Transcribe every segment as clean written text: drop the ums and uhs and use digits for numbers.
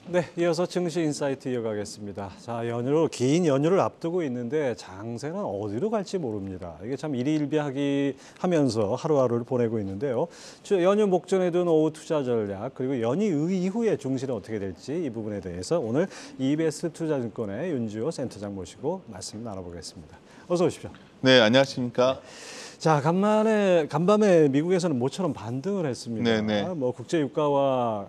네, 이어서 증시 인사이트 이어가겠습니다. 자, 긴 연휴를 앞두고 있는데 장세는 어디로 갈지 모릅니다. 이게 참 일희일비하기 하면서 하루하루를 보내고 있는데요. 연휴 목전에 둔 오후 투자 전략 그리고 연휴 이후에 증시는 어떻게 될지 이 부분에 대해서 오늘 EBS 투자증권의 윤주호 센터장 모시고 말씀 나눠보겠습니다. 어서 오십시오. 네, 안녕하십니까. 자, 간밤에 미국에서는 모처럼 반등을 했습니다. 네네. 뭐 국제 유가와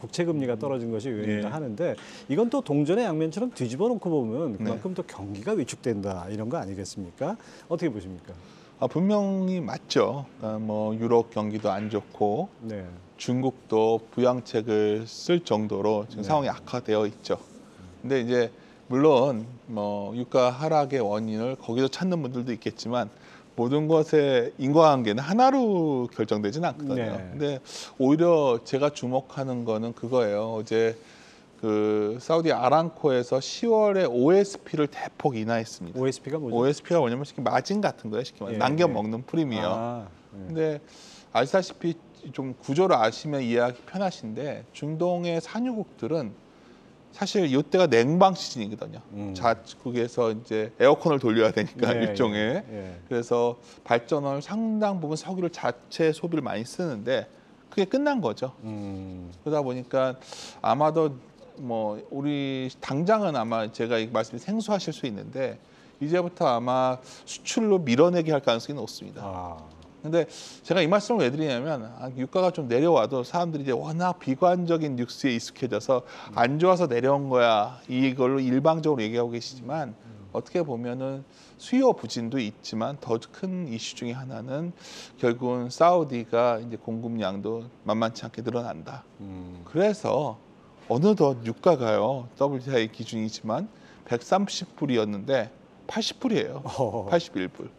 국채 금리가 떨어진 것이 요인이라 네. 하는데 이건 또 동전의 양면처럼 뒤집어 놓고 보면 그만큼 또 경기가 위축된다 이런 거 아니겠습니까? 어떻게 보십니까? 분명히 맞죠. 뭐 유럽 경기도 안 좋고 네. 중국도 부양책을 쓸 정도로 지금 상황이 악화되어 있죠. 근데 이제 물론 뭐 유가 하락의 원인을 거기서 찾는 분들도 있겠지만 모든 것의 인과관계는 하나로 결정되지는 않거든요. 네. 근데 오히려 제가 주목하는 거는 그거예요. 어제 그 사우디 아람코에서 10월에 OSP를 대폭 인하했습니다. OSP가 뭐죠? OSP가 뭐냐면 쉽게 마진 같은 거예요. 쉽게 말해서 예, 남겨 예. 먹는 프리미엄. 아, 네. 근데 아시다시피 좀 구조를 아시면 이해하기 편하신데 중동의 산유국들은 사실 이때가 냉방 시즌이거든요. 자국에서 이제 에어컨을 돌려야 되니까 네, 일종의. 예. 그래서 발전을 상당 부분 석유를 자체 소비를 많이 쓰는데 그게 끝난 거죠. 그러다 보니까 아마도 뭐 우리 당장은 아마 제가 이 말씀이 생소하실 수 있는데 이제부터 아마 수출로 밀어내기 할 가능성이 높습니다. 아, 근데 제가 이 말씀을 왜 드리냐면 유가가 좀 내려와도 사람들이 이제 워낙 비관적인 뉴스에 익숙해져서 안 좋아서 내려온 거야 이걸로 일방적으로 얘기하고 계시지만 어떻게 보면은 수요 부진도 있지만 더 큰 이슈 중에 하나는 결국은 사우디가 이제 공급량도 만만치 않게 늘어난다. 그래서 어느덧 유가가요 WTI 기준이지만 130불이었는데 80불이에요. 81불.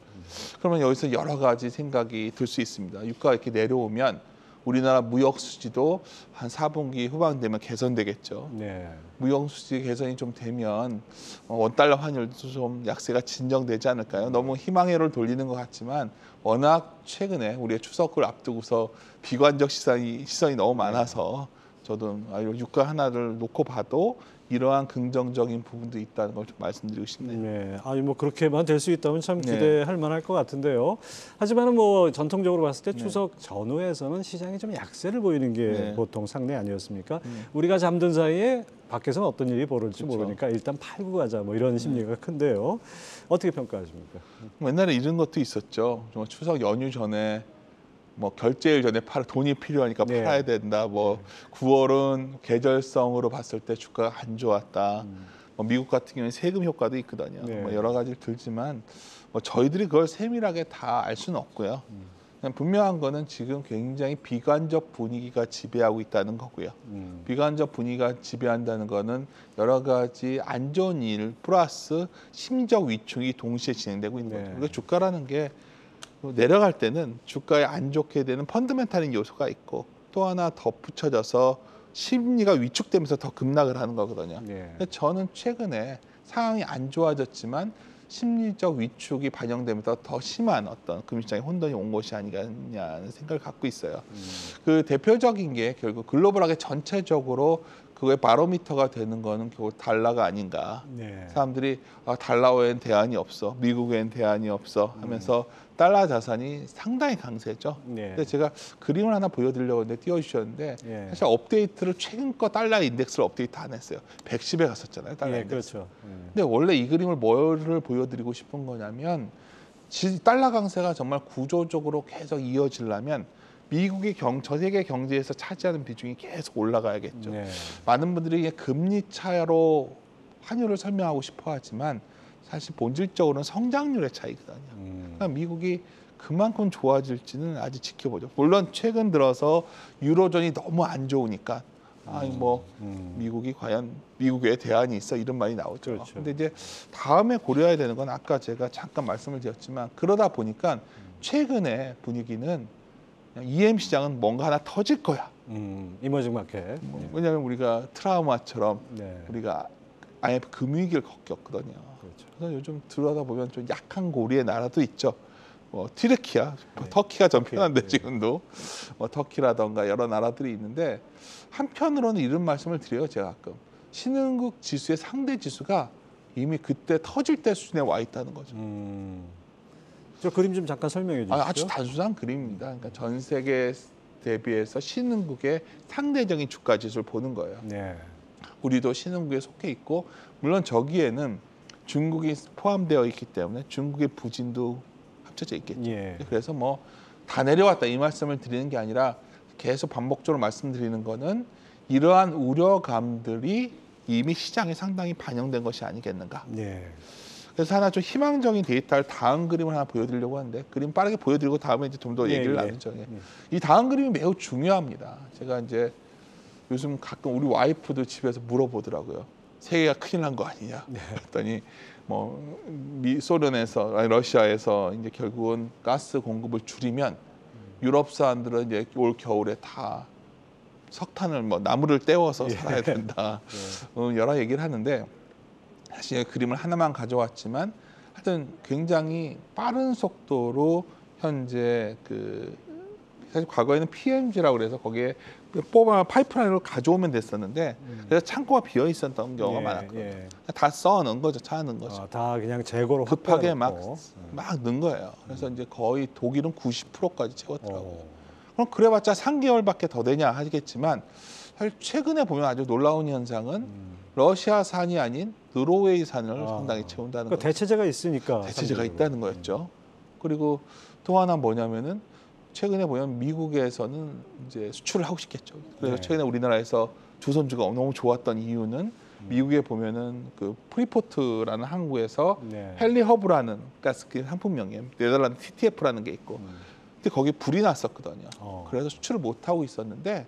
그러면 여기서 여러 가지 생각이 들 수 있습니다. 유가가 이렇게 내려오면 우리나라 무역 수지도 한 4분기 후반 되면 개선되겠죠. 네. 무역 수지 개선이 좀 되면 원달러 환율도 좀 약세가 진정되지 않을까요? 너무 희망회로를 돌리는 것 같지만 워낙 최근에 우리가 추석을 앞두고서 비관적 시선이 너무 많아서 저도 유가 하나를 놓고 봐도 이러한 긍정적인 부분도 있다는 걸 좀 말씀드리고 싶네요. 네, 아니 뭐 그렇게만 될 수 있다면 참 네. 기대할 만할 것 같은데요. 하지만은 뭐 전통적으로 봤을 때 네. 추석 전후에서는 시장이 좀 약세를 보이는 게 네. 보통 상례 아니었습니까? 우리가 잠든 사이에 밖에서는 어떤 일이 벌어질지 그렇죠. 모르니까 일단 팔고 가자 뭐 이런 심리가 큰데요. 어떻게 평가하십니까? 옛날에 이런 것도 있었죠. 정말 추석 연휴 전에 뭐 결제일 전에 돈이 필요하니까 네. 팔아야 된다. 뭐 9월은 계절성으로 봤을 때 주가가 안 좋았다. 뭐 미국 같은 경우는 세금 효과도 있거든요. 네. 뭐 여러 가지 들지만 뭐 저희들이 그걸 세밀하게 다 알 수는 없고요. 그냥 분명한 거는 지금 굉장히 비관적 분위기가 지배하고 있다는 거고요. 비관적 분위기가 지배한다는 거는 여러 가지 안 좋은 일 플러스 심적 위축이 동시에 진행되고 있는 네. 거죠. 그러니까 주가라는 게 내려갈 때는 주가에 안 좋게 되는 펀더멘탈인 요소가 있고 또 하나 덧붙여져서 심리가 위축되면서 더 급락을 하는 거거든요. 네. 근데 저는 최근에 상황이 안 좋아졌지만 심리적 위축이 반영되면서 더 심한 어떤 금융시장의 혼돈이 온 것이 아니냐는 생각을 갖고 있어요. 그 대표적인 게 결국 글로벌하게 전체적으로 그거의 바로미터가 되는 거는 결국 달러가 아닌가. 네. 사람들이 달러엔 대안이 없어, 미국엔 대안이 없어 하면서 달러 자산이 상당히 강세죠. 네. 근데 제가 그림을 하나 보여드리려고 했는데 띄워주셨는데 예. 사실 업데이트를 최근 거 달러 인덱스를 업데이트 안 했어요. 110에 갔었잖아요. 달러 예, 인덱스. 그렇죠. 근데 원래 이 그림을 뭐를 보여드리고 싶은 거냐면 달러 강세가 정말 구조적으로 계속 이어지려면 미국이 전 세계 경제에서 차지하는 비중이 계속 올라가야겠죠. 네. 많은 분들이 이게 금리 차로 환율을 설명하고 싶어 하지만 사실 본질적으로는 성장률의 차이거든요. 그러니까 미국이 그만큼 좋아질지는 아직 지켜보죠. 물론 최근 들어서 유로존이 너무 안 좋으니까 미국이 과연 미국에 대안이 있어 이런 말이 나오죠. 그렇죠. 근데 이제 다음에 고려해야 되는 건 아까 제가 잠깐 말씀을 드렸지만 그러다 보니까 최근에 분위기는 EM 시장은 뭔가 하나 터질 거야. 이머징 마켓. 왜냐하면 우리가 트라우마처럼 네. 우리가 IMF 금융위기를 겪었거든요. 그렇죠. 그래서 요즘 들어다 보면 좀 약한 고리의 나라도 있죠. 뭐 튀르키야, 터키가 전 편한데 네. 지금도 뭐 터키라던가 여러 나라들이 있는데 한편으로는 이런 말씀을 드려요. 제가 가끔 신흥국 지수의 상대 지수가 이미 그때 터질 때 수준에 와 있다는 거죠. 저 그림 좀 잠깐 설명해 주시죠. 아주 단순한 그림입니다. 그러니까 전 세계 대비해서 신흥국의 상대적인 주가 지수를 보는 거예요. 네. 우리도 신흥국에 속해 있고 물론 저기에는 중국이 포함되어 있기 때문에 중국의 부진도 합쳐져 있겠죠. 예. 그래서 뭐 다 내려왔다 이 말씀을 드리는 게 아니라 계속 반복적으로 말씀드리는 거는 이러한 우려감들이 이미 시장에 상당히 반영된 것이 아니겠는가. 네. 그래서 하나 좀 희망적인 데이터를 다음 그림을 하나 보여드리려고 하는데 그림 빠르게 보여드리고 다음에 이제 좀 더 얘기를 나누죠. 이 다음 그림이 매우 중요합니다. 제가 이제 요즘 가끔 우리 와이프도 집에서 물어보더라고요. 세계가 큰일 난 거 아니냐. 그랬더니 뭐 소련에서 아니 러시아에서 이제 결국은 가스 공급을 줄이면 유럽 사람들은 이제 올 겨울에 다 석탄을 뭐 나무를 떼워서 살아야 된다. 여러 얘기를 하는데 사실 그림을 하나만 가져왔지만 하여튼 굉장히 빠른 속도로 현재 사실 과거에는 PMG라고 그래서 거기에 뽑아 파이프라인으로 가져오면 됐었는데 그래서 창고가 비어 있었던 경우가 많았거든요. 다 써 넣은 거죠, 차 넣은 거죠. 다 그냥 재고로 급하게 확보해놓고. 막 넣은 거예요. 그래서 이제 거의 독일은 90%까지 채웠더라고요. 그럼 그래봤자 3개월밖에 더 되냐 하겠지만 사실 최근에 보면 아주 놀라운 현상은 러시아산이 아닌 노르웨이산을 상당히 채운다는 거죠. 대체제가 있으니까. 대체제가 있다는 거였죠. 그리고 또 하나 뭐냐면은 최근에 보면 미국에서는 이제 수출을 하고 싶겠죠. 그래서 최근에 우리나라에서 주선주가 너무 좋았던 이유는 미국에 보면은 그 프리포트라는 항구에서 헨리 허브라는 가스 상품명이에요. 네덜란드 TTF라는 게 있고, 근데 거기 불이 났었거든요. 그래서 수출을 못 하고 있었는데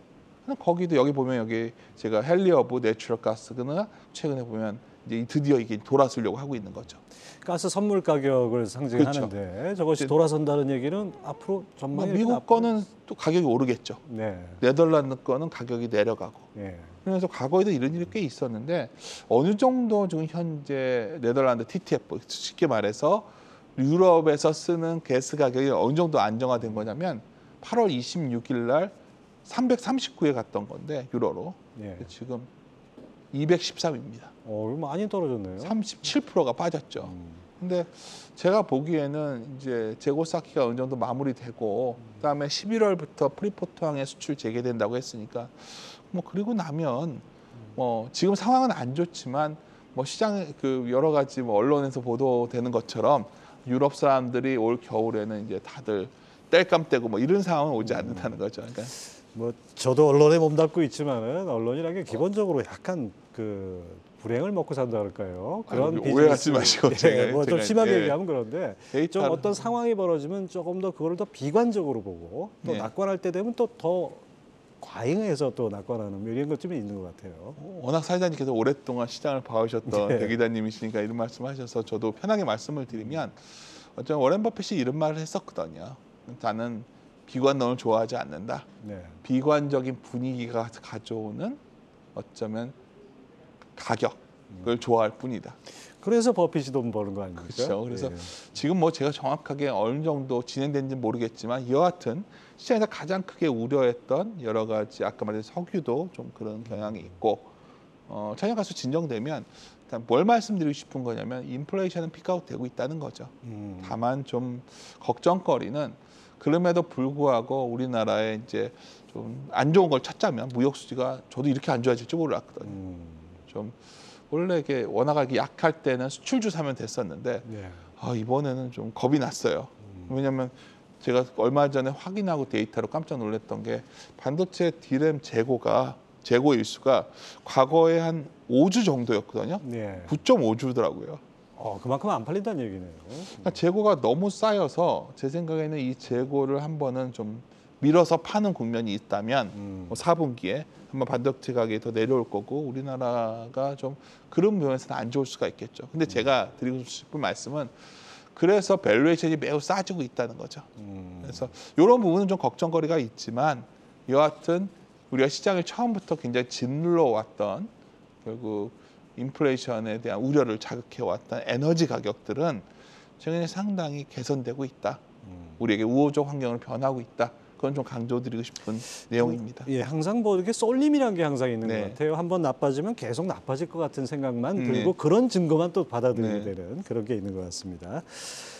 거기도 여기 보면 여기 제가 헨리 허브 내추럴 가스가 최근에 보면 이제 드디어 이게 돌아서려고 하고 있는 거죠. 가스 선물 가격을 상징하는데 그렇죠. 저것이 돌아선다는 얘기는 앞으로 전망이 미국 거는 또 가격이 오르겠죠. 네덜란드 거는 가격이 내려가고. 그래서 과거에도 이런 일이 꽤 있었는데 어느 정도 지금 현재 네덜란드 TTF 쉽게 말해서 유럽에서 쓰는 가스 가격이 어느 정도 안정화된 거냐면 8월 26일 날 339에 갔던 건데 유로로 지금 213입니다. 많이 떨어졌네요. 37%가 빠졌죠. 근데 제가 보기에는 이제 재고 쌓기가 어느 정도 마무리되고 그다음에 11월부터 프리포트항에 수출 재개된다고 했으니까 뭐 그리고 나면 뭐 지금 상황은 안 좋지만 뭐 시장 여러 가지 뭐 언론에서 보도되는 것처럼 유럽 사람들이 올 겨울에는 이제 다들 땔감 떼고 뭐 이런 상황은 오지 않는다는 거죠. 그러니까 뭐 저도 언론에 몸담고 있지만은 언론이라는 게 기본적으로 약간 불행을 먹고 산다 그럴까요? 그런 오해하지 마시고 뭐 좀 심하게 얘기하면 그런데 좀 데이터를... 어떤 상황이 벌어지면 조금 더 그걸 더 비관적으로 보고 또 낙관할 때 되면 또 더 과잉해서 또 낙관하는 이런 것 좀 있는 것 같아요. 워낙 사회자님께서 오랫동안 시장을 봐오셨던 대기자님이시니까 이런 말씀하셔서 저도 편하게 말씀을 드리면 어쩌면 워렌 버핏이 이런 말을 했었거든요. 나는 비관론을 좋아하지 않는다. 비관적인 분위기가 가져오는 어쩌면 가격을 좋아할 뿐이다. 그래서 버핏이 돈 버는 거 아닙니까? 그렇죠. 그래서 지금 뭐 제가 정확하게 어느 정도 진행된지 모르겠지만 여하튼 시장에서 가장 크게 우려했던 여러 가지 아까 말한 석유도 좀 그런 경향이 있고 차량 가수 진정되면 일단 뭘 말씀드리고 싶은 거냐면 인플레이션은 피크아웃 되고 있다는 거죠. 다만 좀 걱정거리는 그럼에도 불구하고 우리나라에 이제 좀 안 좋은 걸 찾자면 무역 수지가 저도 이렇게 안 좋아질 줄 몰랐거든요. 좀 원래 이게 워낙 약할 때는 수출주 사면 됐었는데 이번에는 좀 겁이 났어요. 왜냐하면 제가 얼마 전에 확인하고 데이터로 깜짝 놀랐던 게 반도체 DRAM 재고 일수가 과거에 한 5주 정도였거든요. 9.5주더라고요. 그만큼 안 팔린다는 얘기네요. 그러니까 재고가 너무 쌓여서 제 생각에는 이 재고를 한 번은 좀 밀어서 파는 국면이 있다면 뭐 4분기에 한번 반도체 가격이 더 내려올 거고 우리나라가 좀 그런 부분에서는 안 좋을 수가 있겠죠. 근데 제가 드리고 싶은 말씀은 그래서 밸류에이션이 매우 싸지고 있다는 거죠. 그래서 이런 부분은 좀 걱정거리가 있지만 여하튼 우리가 시장을 처음부터 굉장히 짓눌러 왔던 결국 인플레이션에 대한 우려를 자극해 왔던 에너지 가격들은 최근에 상당히 개선되고 있다. 우리에게 우호적 환경으로 변하고 있다. 그건 좀 강조드리고 싶은 내용입니다. 예, 항상 뭐 이렇게 쏠림이라는 게 항상 있는 네. 것 같아요. 한번 나빠지면 계속 나빠질 것 같은 생각만 네. 들고 그런 증거만 또 받아들이게 네. 되는 그런 게 있는 것 같습니다.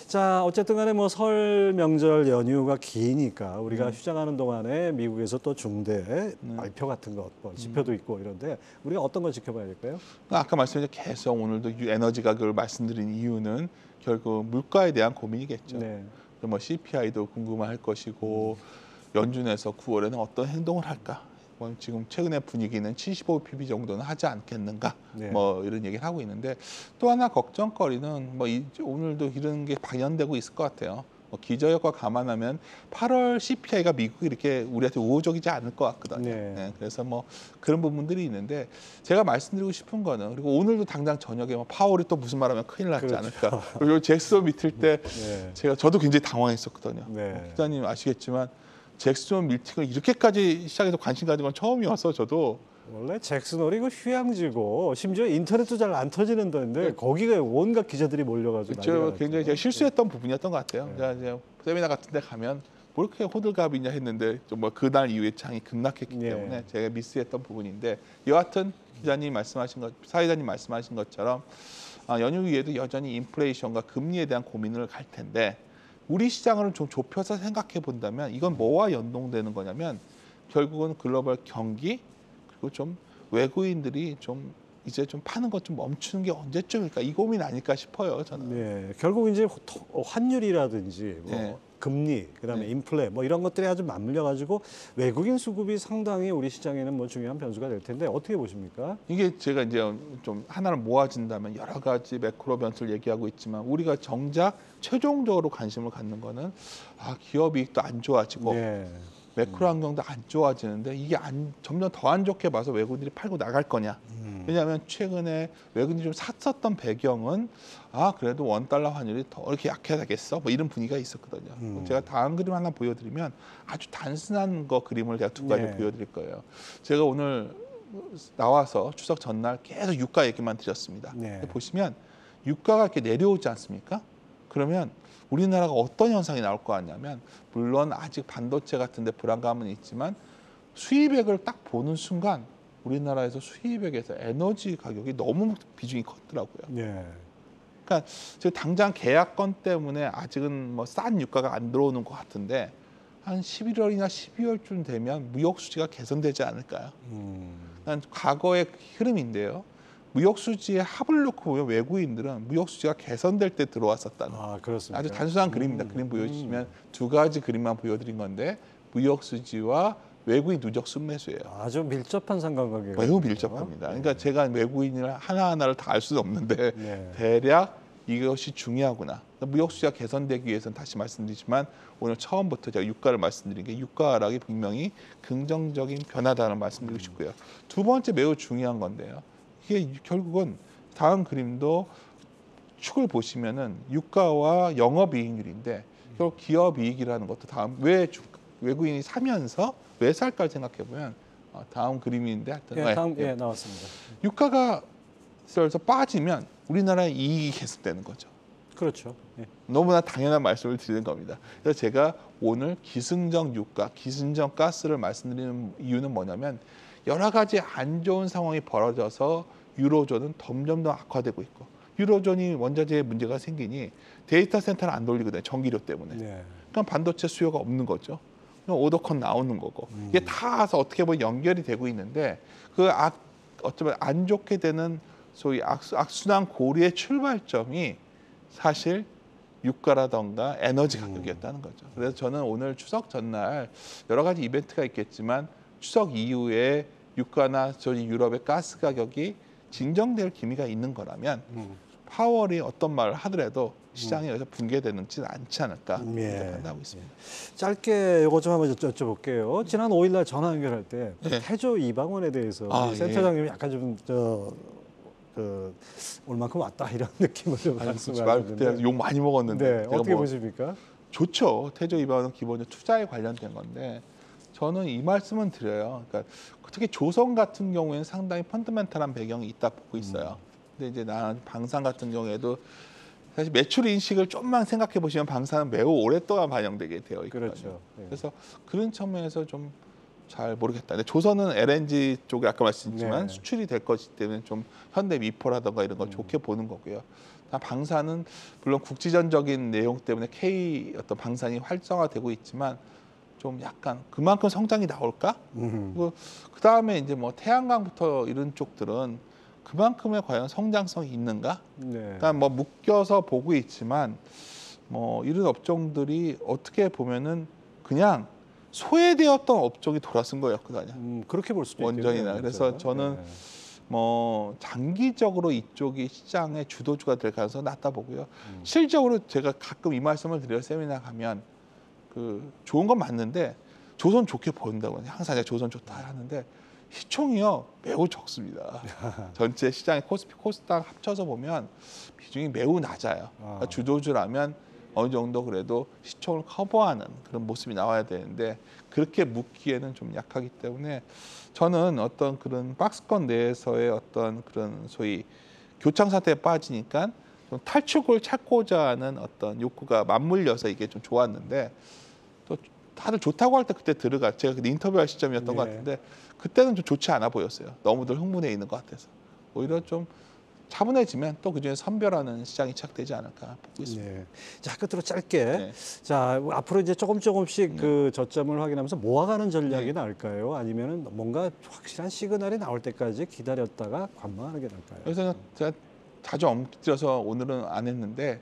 자, 어쨌든 간에 뭐 설 명절 연휴가 기니까 우리가 휴장하는 동안에 미국에서 또 중대 발표 같은 것, 뭐 지표도 있고 이런데 우리가 어떤 걸 지켜봐야 될까요? 아까 말씀드린 계속 오늘도 에너지 가격을 말씀드린 이유는 결국 물가에 대한 고민이겠죠. 네. 뭐 CPI도 궁금할 것이고 연준에서 9월에는 어떤 행동을 할까? 뭐 지금 최근의 분위기는 75pp 정도는 하지 않겠는가? 네. 뭐 이런 얘기를 하고 있는데 또 하나 걱정거리는 뭐 오늘도 이런 게 방연되고 있을 것 같아요. 뭐 기저효과 감안하면 8월 CPI가 미국이 이렇게 우리한테 우호적이지 않을 것 같거든요. 네. 네, 그래서 뭐 그런 부분들이 있는데 제가 말씀드리고 싶은 거는 그리고 오늘도 당장 저녁에 뭐 파월이 또 무슨 말하면 큰일 났지 그렇죠. 않을까. 그리고 잭슨 미팅 때 네. 저도 굉장히 당황했었거든요. 네. 기자님 아시겠지만 잭슨 미팅을 이렇게까지 시작해서 관심 가진 건 처음이어서 저도 원래 잭슨홀이 이거 휴양지고 심지어 인터넷도 잘 안 터지는 데인데 거기가 온갖 기자들이 몰려가지고 저 난리가 굉장히 났죠. 제가 실수했던 부분이었던 것 같아요. 네. 제가 이제 세미나 같은 데 가면 뭐 이렇게 호들갑이냐 했는데 뭐 그날 이후에 장이 급락했기 네. 때문에 제가 미스했던 부분인데 여하튼 기자님 말씀하신 것, 사회자님 말씀하신 것처럼 연휴 위에도 여전히 인플레이션과 금리에 대한 고민을 갈 텐데 우리 시장을 좀 좁혀서 생각해 본다면 이건 뭐와 연동되는 거냐면 결국은 글로벌 경기 그리고 좀 외국인들이 좀 이제 좀 파는 것 좀 멈추는 게 언제쯤일까 이 고민 아닐까 싶어요 저는. 네, 결국 이제 환율이라든지 뭐 네. 금리, 그다음에 네. 인플레 뭐 이런 것들이 아주 맞물려 가지고 외국인 수급이 상당히 우리 시장에는 뭐 중요한 변수가 될 텐데 어떻게 보십니까? 이게 제가 이제 좀 하나를 모아진다면 여러 가지 매크로 변수를 얘기하고 있지만 우리가 정작 최종적으로 관심을 갖는 거는 기업 이익도 안 좋아지고 네. 매크로 환경도 안 좋아지는데 이게 점점 더 안 좋게 봐서 외국인들이 팔고 나갈 거냐. 왜냐하면 최근에 외국인들이 좀 샀었던 배경은 그래도 원 달러 환율이 더 이렇게 약해야겠어 뭐 이런 분위기가 있었거든요. 제가 다음 그림 하나 보여드리면 아주 단순한 그림을 제가 두 가지 네. 보여드릴 거예요. 제가 오늘 나와서 추석 전날 계속 유가 얘기만 드렸습니다. 네. 보시면 유가가 이렇게 내려오지 않습니까? 그러면 우리나라가 어떤 현상이 나올 것 같냐면 물론 아직 반도체 같은 데 불안감은 있지만 수입액을 딱 보는 순간 우리나라에서 수입액에서 에너지 가격이 너무 비중이 컸더라고요. 네. 그러니까 지금 당장 계약건 때문에 아직은 뭐 싼 유가가 안 들어오는 것 같은데 한 11월이나 12월쯤 되면 무역 수지가 개선되지 않을까요? 난 과거의 흐름인데요. 무역 수지의 합을 놓고 보면 외국인들은 무역 수지가 개선될 때 들어왔었다는 그렇습니다. 아주 단순한 그림입니다. 그림 보여주시면 두 가지 그림만 보여드린 건데 무역 수지와 외국인 누적 순매수예요. 아주 밀접한 상관관계가 매우 있군요. 밀접합니다. 그러니까 제가 외국인을 하나하나를 다 알 수는 없는데 네. 대략 이것이 중요하구나. 무역 수지가 개선되기 위해서는 다시 말씀드리지만 오늘 처음부터 제가 유가를 말씀드린 게 유가 하락이 분명히 긍정적인 변화다는 말씀드리고 싶고요. 두 번째 매우 중요한 건데요. 이게 결국은 다음 그림도 축을 보시면은 유가와 영업이익률인데 결국 기업이익이라는 것도 다음 외국인이 사면서 왜 살까 생각해 보면 다음 그림인데 하여튼 다음 나왔습니다. 유가가 그래서 빠지면 우리나라의 이익이 계속되는 거죠. 그렇죠. 예. 너무나 당연한 말씀을 드리는 겁니다. 그래서 제가 오늘 기승전 유가, 기승전 가스를 말씀드리는 이유는 뭐냐면 여러 가지 안 좋은 상황이 벌어져서 유로존은 점점 더 악화되고 있고 유로존이 원자재에 문제가 생기니 데이터 센터는 안 돌리거든요. 전기료 때문에. 네. 그럼 반도체 수요가 없는 거죠. 그럼 오더컨 나오는 거고 이게 다 어떻게 보면 연결이 되고 있는데 어쩌면 안 좋게 되는 소위 악순환 고리의 출발점이 사실 유가라던가 에너지 가격이었다는 거죠. 그래서 저는 오늘 추석 전날 여러 가지 이벤트가 있겠지만 추석 이후에 유가나 저희 유럽의 가스 가격이 진정될 기미가 있는 거라면 파월이 어떤 말을 하더라도 시장이 여기서 붕괴되지는 않지 않을까 예. 판단하고 있습니다. 짧게 이거 좀 한번 여쭤볼게요. 지난 5일날 전화 연결할 때 네. 태조 이방원에 대해서 우리 센터장님이 약간 좀 올 만큼 왔다 이런 느낌을 좀 말씀하셨는데 욕 많이 먹었는데 네, 제가 어떻게 뭐 보십니까? 좋죠. 태조 이방은 기본적으로 투자에 관련된 건데 저는 이 말씀은 드려요. 그러니까 특히 조선 같은 경우에는 상당히 펀더멘탈한 배경이 있다 보고 있어요. 근데 이제 방산 같은 경우에도 사실 매출 인식을 좀만 생각해 보시면 방사는 매우 오랫동안 반영되게 되어 있거든요. 그렇죠. 예. 그래서 그런 측면에서 좀 잘 모르겠다. 근데 조선은 LNG 쪽에 아까 말씀드렸지만 네. 수출이 될 것이기 때문에 좀 현대 미포라든가 이런 걸 좋게 보는 거고요. 방사는 물론 국지전적인 내용 때문에 K 어떤 방산이 활성화되고 있지만 좀 약간 그만큼 성장이 나올까? 그리고 그 다음에 이제 뭐 태양광부터 이런 쪽들은 그만큼의 과연 성장성이 있는가? 네. 그러니까 뭐 묶여서 보고 있지만 뭐 이런 업종들이 어떻게 보면은 그냥 소외되었던 업종이 돌아선 거였거든요. 그렇게 볼 수도 원전이나. 있겠네요. 그래서 진짜. 저는 네. 뭐 장기적으로 이쪽이 시장의 주도주가 될 가능성이 낮다 보고요. 실적으로 제가 가끔 이 말씀을 드려요. 세미나 가면 그 좋은 건 맞는데 조선 좋게 보인다고 항상 제가 조선 좋다 하는데 시총이요 매우 적습니다. 전체 시장의 코스피 코스닥 합쳐서 보면 비중이 매우 낮아요. 그러니까 주도주라면 어느 정도 그래도 시총을 커버하는 그런 모습이 나와야 되는데 그렇게 묻기에는 좀 약하기 때문에 저는 어떤 그런 박스권 내에서의 어떤 그런 소위 교착 상태에 빠지니까 좀 탈출구를 찾고자 하는 어떤 욕구가 맞물려서 이게 좀 좋았는데 또 다들 좋다고 할 때 그때 들어가 제가 그때 인터뷰할 시점이었던 것 네. 같은데 그때는 좀 좋지 않아 보였어요. 너무들 흥분해 있는 것 같아서 오히려 좀 차분해지면 또 그중에 선별하는 시장이 시작되지 않을까 보고 있습니다. 네. 자, 끝으로 짧게. 네. 자, 앞으로 이제 조금씩 그 저점을 확인하면서 모아가는 전략이 네. 나을까요? 아니면은 뭔가 확실한 시그널이 나올 때까지 기다렸다가 관망하는 게 나을까요? 그래서 제가 자주 엎드려서 오늘은 안 했는데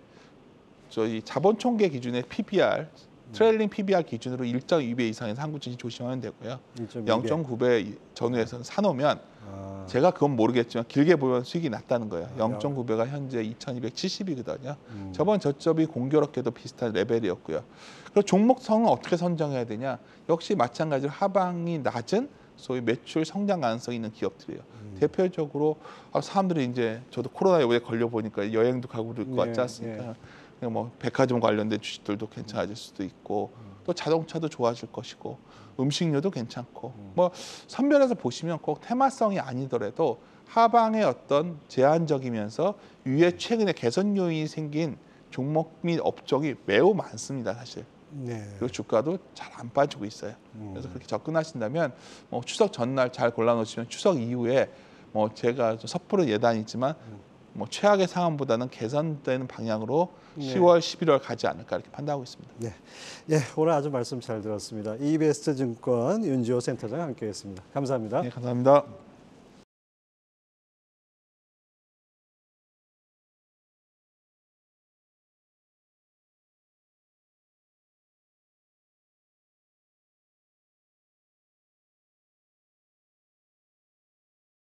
저희 자본총계 기준의 PBR 트레일링 PBR 기준으로 1.2배 이상에서 한국 증시 조심하면 되고요. 1.2배. 0.9배 전후에서는 사놓으면 아, 제가 그건 모르겠지만 길게 보면 수익이 낮다는 거예요. 아, 0.9배가 현재 2,270이거든요. 저번 저점이 공교롭게도 비슷한 레벨이었고요. 그리고 종목성은 어떻게 선정해야 되냐? 역시 마찬가지로 하방이 낮은 소위 매출 성장 가능성이 있는 기업들이에요. 대표적으로 사람들이 이제 저도 코로나 요번에 걸려 보니까 여행도 가고 그럴 것 네, 같지 않습니까? 그냥 뭐 백화점 관련된 주식들도 괜찮아질 수도 있고 또 자동차도 좋아질 것이고 음식료도 괜찮고 뭐 선별해서 보시면 꼭 테마성이 아니더라도 하방의 어떤 제한적이면서 위에 최근에 개선 요인이 생긴 종목 및 업종이 매우 많습니다, 사실. 네. 그리고 주가도 잘 안 빠지고 있어요. 그래서 그렇게 접근하신다면 뭐 추석 전날 잘 골라놓으시면 추석 이후에 뭐 제가 좀 섣부른 예단이지만 뭐 최악의 상황보다는 개선되는 방향으로 네. 10월, 11월 가지 않을까 이렇게 판단하고 있습니다. 네. 예, 오늘 아주 말씀 잘 들었습니다. 이베스트 증권 윤지호 센터장 함께했습니다. 감사합니다. 네, 감사합니다.